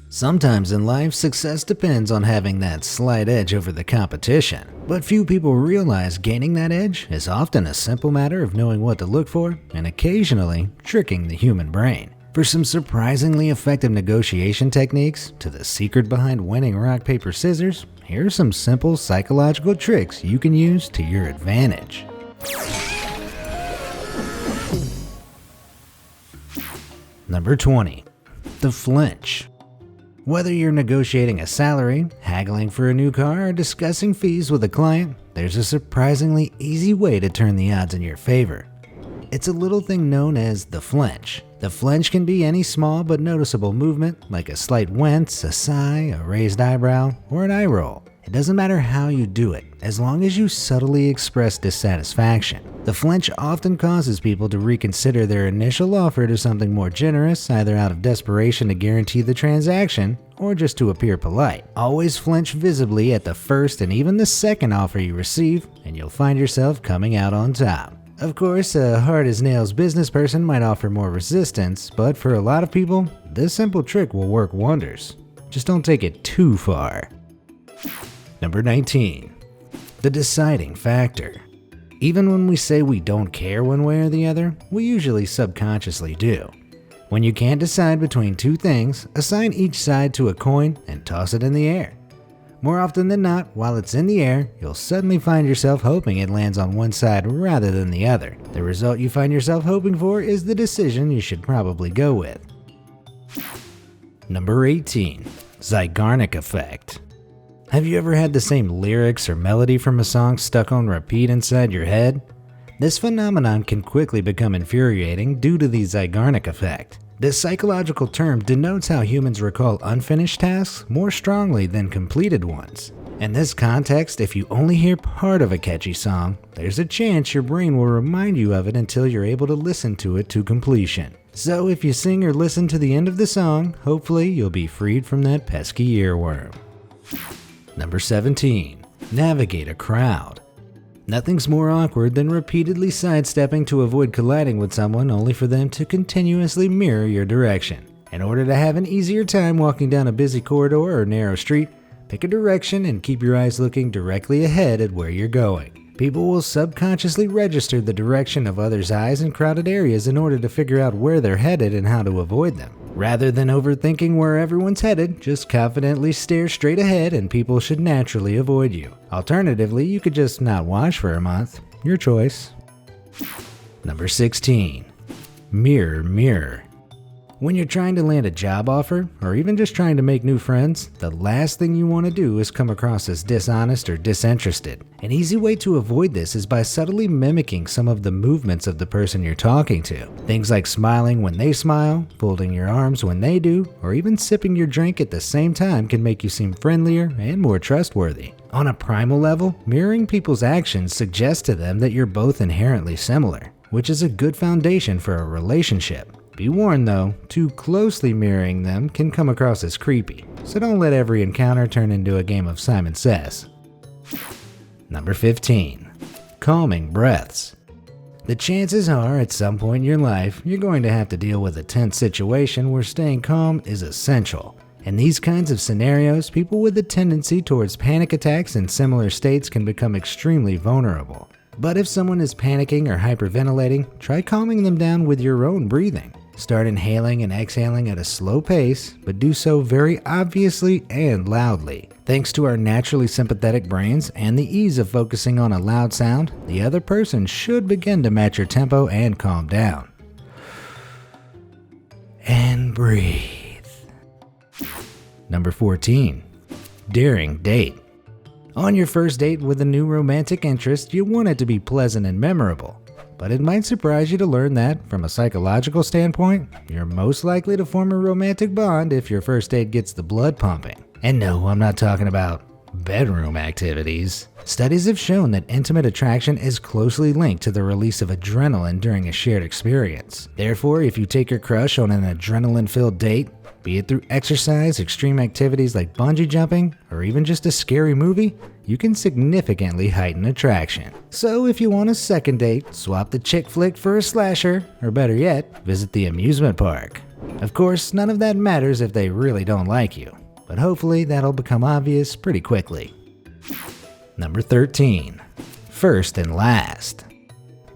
Sometimes in life, success depends on having that slight edge over the competition. But few people realize gaining that edge is often a simple matter of knowing what to look for and occasionally tricking the human brain. For some surprisingly effective negotiation techniques to the secret behind winning rock, paper, scissors, here are some simple psychological tricks you can use to your advantage. Number 20. The flinch. Whether you're negotiating a salary, haggling for a new car, or discussing fees with a client, there's a surprisingly easy way to turn the odds in your favor. It's a little thing known as the flinch. The flinch can be any small but noticeable movement, like a slight wince, a sigh, a raised eyebrow, or an eye roll. It doesn't matter how you do it, as long as you subtly express dissatisfaction. The flinch often causes people to reconsider their initial offer to something more generous, either out of desperation to guarantee the transaction, or just to appear polite. Always flinch visibly at the first and even the second offer you receive, and you'll find yourself coming out on top. Of course, a hard-as-nails business person might offer more resistance, but for a lot of people, this simple trick will work wonders. Just don't take it too far. Number 19. The deciding factor. Even when we say we don't care one way or the other, we usually subconsciously do. When you can't decide between two things, assign each side to a coin and toss it in the air. More often than not, while it's in the air, you'll suddenly find yourself hoping it lands on one side rather than the other. The result you find yourself hoping for is the decision you should probably go with. Number 18. Zeigarnik effect. Have you ever had the same lyrics or melody from a song stuck on repeat inside your head? This phenomenon can quickly become infuriating due to the Zeigarnik effect. This psychological term denotes how humans recall unfinished tasks more strongly than completed ones. In this context, if you only hear part of a catchy song, there's a chance your brain will remind you of it until you're able to listen to it to completion. So if you sing or listen to the end of the song, hopefully you'll be freed from that pesky earworm. Number 17. Navigate a crowd. Nothing's more awkward than repeatedly sidestepping to avoid colliding with someone only for them to continuously mirror your direction. In order to have an easier time walking down a busy corridor or narrow street, pick a direction and keep your eyes looking directly ahead at where you're going. People will subconsciously register the direction of others' eyes in crowded areas in order to figure out where they're headed and how to avoid them. Rather than overthinking where everyone's headed, just confidently stare straight ahead and people should naturally avoid you. Alternatively, you could just not wash for a month. Your choice. Number 16. Mirror, mirror. When you're trying to land a job offer, or even just trying to make new friends, the last thing you want to do is come across as dishonest or disinterested. An easy way to avoid this is by subtly mimicking some of the movements of the person you're talking to. Things like smiling when they smile, folding your arms when they do, or even sipping your drink at the same time can make you seem friendlier and more trustworthy. On a primal level, mirroring people's actions suggests to them that you're both inherently similar, which is a good foundation for a relationship. Be warned though, too closely mirroring them can come across as creepy, so don't let every encounter turn into a game of Simon Says. Number 15. Calming breaths. The chances are at some point in your life, you're going to have to deal with a tense situation where staying calm is essential. In these kinds of scenarios, people with a tendency towards panic attacks in similar states can become extremely vulnerable. But if someone is panicking or hyperventilating, try calming them down with your own breathing. Start inhaling and exhaling at a slow pace, but do so very obviously and loudly. Thanks to our naturally sympathetic brains and the ease of focusing on a loud sound, the other person should begin to match your tempo and calm down. And breathe. Number 14. Daring date. On your first date with a new romantic interest, you want it to be pleasant and memorable. But it might surprise you to learn that, from a psychological standpoint, you're most likely to form a romantic bond if your first date gets the blood pumping. And no, I'm not talking about bedroom activities. Studies have shown that intimate attraction is closely linked to the release of adrenaline during a shared experience. Therefore, if you take your crush on an adrenaline-filled date, be it through exercise, extreme activities like bungee jumping, or even just a scary movie, you can significantly heighten attraction. So if you want a second date, swap the chick flick for a slasher, or better yet, visit the amusement park. Of course, none of that matters if they really don't like you, but hopefully that'll become obvious pretty quickly. Number 13. First and last.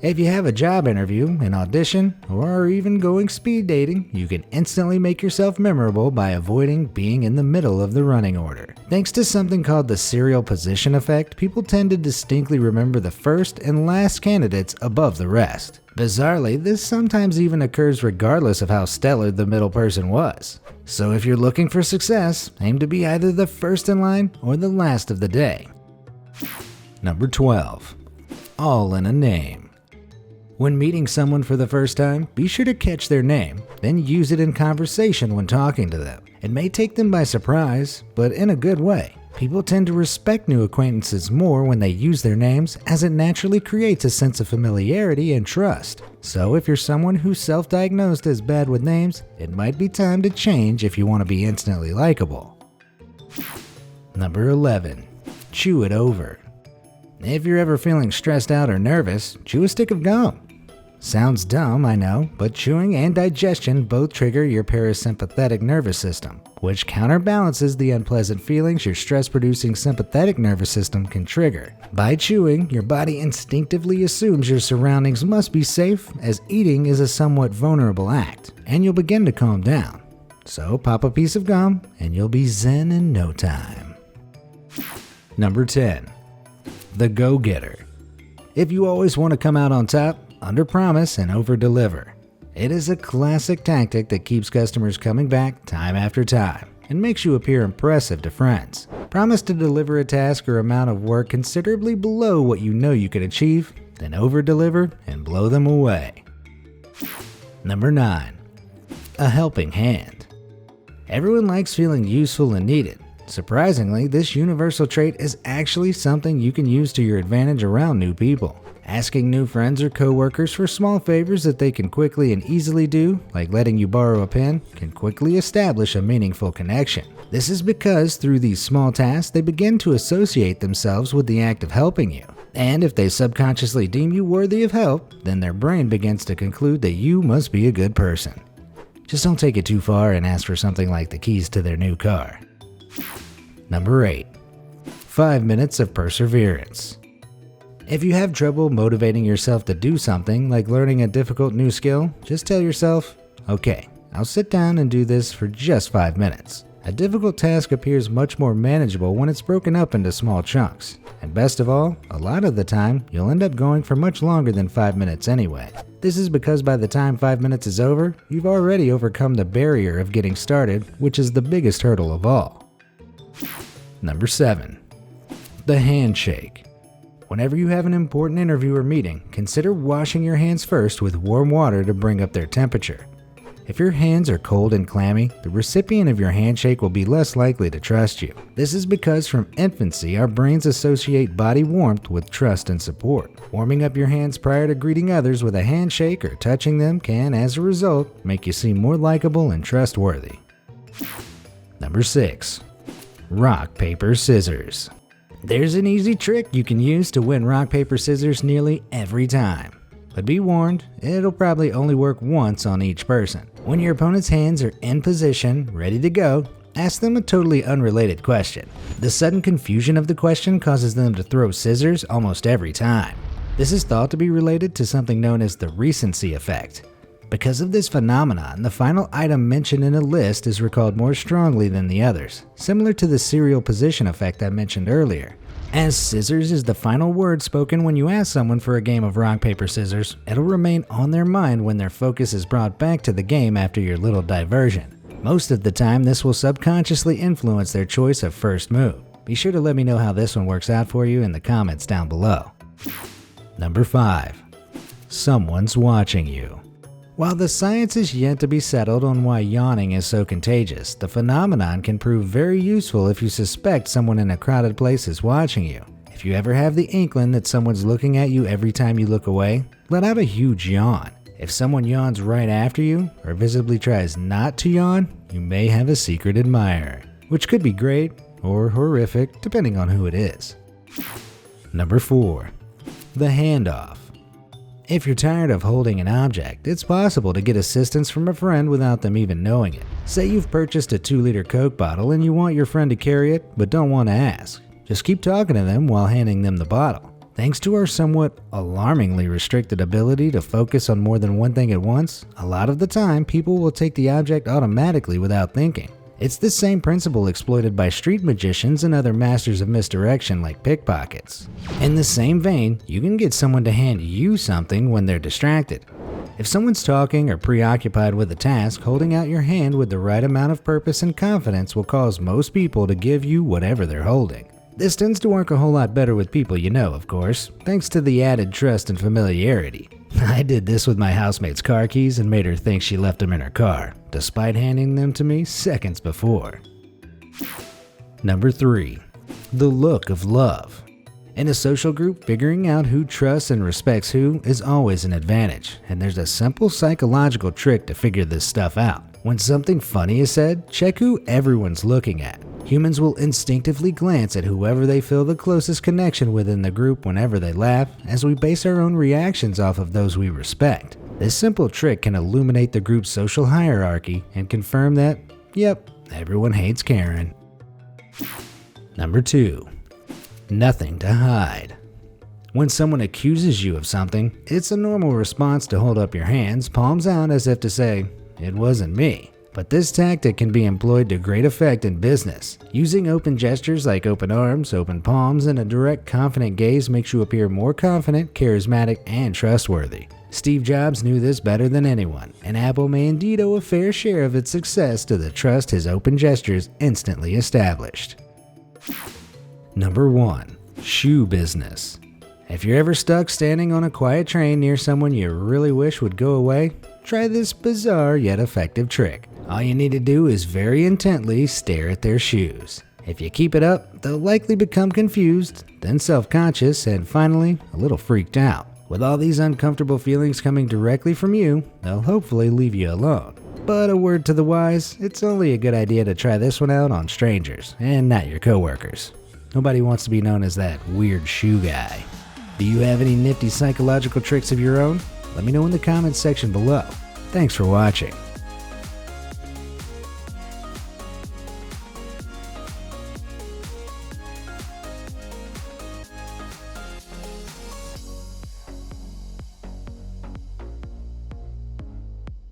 If you have a job interview, an audition, or are even going speed dating, you can instantly make yourself memorable by avoiding being in the middle of the running order. Thanks to something called the serial position effect, people tend to distinctly remember the first and last candidates above the rest. Bizarrely, this sometimes even occurs regardless of how stellar the middle person was. So if you're looking for success, aim to be either the first in line or the last of the day. Number 12. All in a name. When meeting someone for the first time, be sure to catch their name, then use it in conversation when talking to them. It may take them by surprise, but in a good way. People tend to respect new acquaintances more when they use their names, as it naturally creates a sense of familiarity and trust. So if you're someone who's self-diagnosed as bad with names, it might be time to change if you want to be instantly likable. Number 11. Chew it over. If you're ever feeling stressed out or nervous, chew a stick of gum. Sounds dumb, I know, but chewing and digestion both trigger your parasympathetic nervous system, which counterbalances the unpleasant feelings your stress-producing sympathetic nervous system can trigger. By chewing, your body instinctively assumes your surroundings must be safe, as eating is a somewhat vulnerable act, and you'll begin to calm down. So pop a piece of gum, and you'll be zen in no time. Number 10. The go-getter. If you always want to come out on top, under-promise and over-deliver. It is a classic tactic that keeps customers coming back time after time and makes you appear impressive to friends. Promise to deliver a task or amount of work considerably below what you know you can achieve, then over-deliver and blow them away. Number 9. A helping hand. Everyone likes feeling useful and needed. Surprisingly, this universal trait is actually something you can use to your advantage around new people. Asking new friends or coworkers for small favors that they can quickly and easily do, like letting you borrow a pen, can quickly establish a meaningful connection. This is because through these small tasks, they begin to associate themselves with the act of helping you. And if they subconsciously deem you worthy of help, then their brain begins to conclude that you must be a good person. Just don't take it too far and ask for something like the keys to their new car. Number 8. 5 minutes of perseverance. If you have trouble motivating yourself to do something, like learning a difficult new skill, just tell yourself, okay, I'll sit down and do this for just 5 minutes. A difficult task appears much more manageable when it's broken up into small chunks. And best of all, a lot of the time, you'll end up going for much longer than 5 minutes anyway. This is because by the time 5 minutes is over, you've already overcome the barrier of getting started, which is the biggest hurdle of all. Number 7. The handshake. Whenever you have an important interview or meeting, consider washing your hands first with warm water to bring up their temperature. If your hands are cold and clammy, the recipient of your handshake will be less likely to trust you. This is because from infancy, our brains associate body warmth with trust and support. Warming up your hands prior to greeting others with a handshake or touching them can, as a result, make you seem more likable and trustworthy. Number 6. Rock, paper, scissors. There's an easy trick you can use to win rock, paper, scissors nearly every time. But be warned, it'll probably only work once on each person. When your opponent's hands are in position, ready to go, ask them a totally unrelated question. The sudden confusion of the question causes them to throw scissors almost every time. This is thought to be related to something known as the recency effect. Because of this phenomenon, the final item mentioned in a list is recalled more strongly than the others, similar to the serial position effect I mentioned earlier. As scissors is the final word spoken when you ask someone for a game of rock, paper, scissors, it'll remain on their mind when their focus is brought back to the game after your little diversion. Most of the time, this will subconsciously influence their choice of first move. Be sure to let me know how this one works out for you in the comments down below. Number 5. Someone's watching you. While the science is yet to be settled on why yawning is so contagious, the phenomenon can prove very useful if you suspect someone in a crowded place is watching you. If you ever have the inkling that someone's looking at you every time you look away, let out a huge yawn. If someone yawns right after you, or visibly tries not to yawn, you may have a secret admirer, which could be great or horrific depending on who it is. Number 4. The handoff. If you're tired of holding an object, it's possible to get assistance from a friend without them even knowing it. Say you've purchased a 2-liter Coke bottle and you want your friend to carry it, but don't want to ask. Just keep talking to them while handing them the bottle. Thanks to our somewhat alarmingly restricted ability to focus on more than one thing at once, a lot of the time people will take the object automatically without thinking. It's the same principle exploited by street magicians and other masters of misdirection like pickpockets. In the same vein, you can get someone to hand you something when they're distracted. If someone's talking or preoccupied with a task, holding out your hand with the right amount of purpose and confidence will cause most people to give you whatever they're holding. This tends to work a whole lot better with people you know, of course, thanks to the added trust and familiarity. I did this with my housemate's car keys and made her think she left them in her car, despite handing them to me seconds before. Number 3. The look of love. In a social group, figuring out who trusts and respects who is always an advantage, and there's a simple psychological trick to figure this stuff out. When something funny is said, check who everyone's looking at. Humans will instinctively glance at whoever they feel the closest connection with in the group whenever they laugh, as we base our own reactions off of those we respect. This simple trick can illuminate the group's social hierarchy and confirm that, yep, everyone hates Karen. Number 2. Nothing to hide. When someone accuses you of something, it's a normal response to hold up your hands, palms out, as if to say, "It wasn't me." But this tactic can be employed to great effect in business. Using open gestures like open arms, open palms, and a direct, confident gaze makes you appear more confident, charismatic, and trustworthy. Steve Jobs knew this better than anyone, and Apple may indeed owe a fair share of its success to the trust his open gestures instantly established. Number 1. Shoe business. If you're ever stuck standing on a quiet train near someone you really wish would go away, try this bizarre yet effective trick. All you need to do is very intently stare at their shoes. If you keep it up, they'll likely become confused, then self-conscious, and finally, a little freaked out. With all these uncomfortable feelings coming directly from you, they'll hopefully leave you alone. But a word to the wise, it's only a good idea to try this one out on strangers, and not your coworkers. Nobody wants to be known as that weird shoe guy. Do you have any nifty psychological tricks of your own? Let me know in the comments section below. Thanks for watching.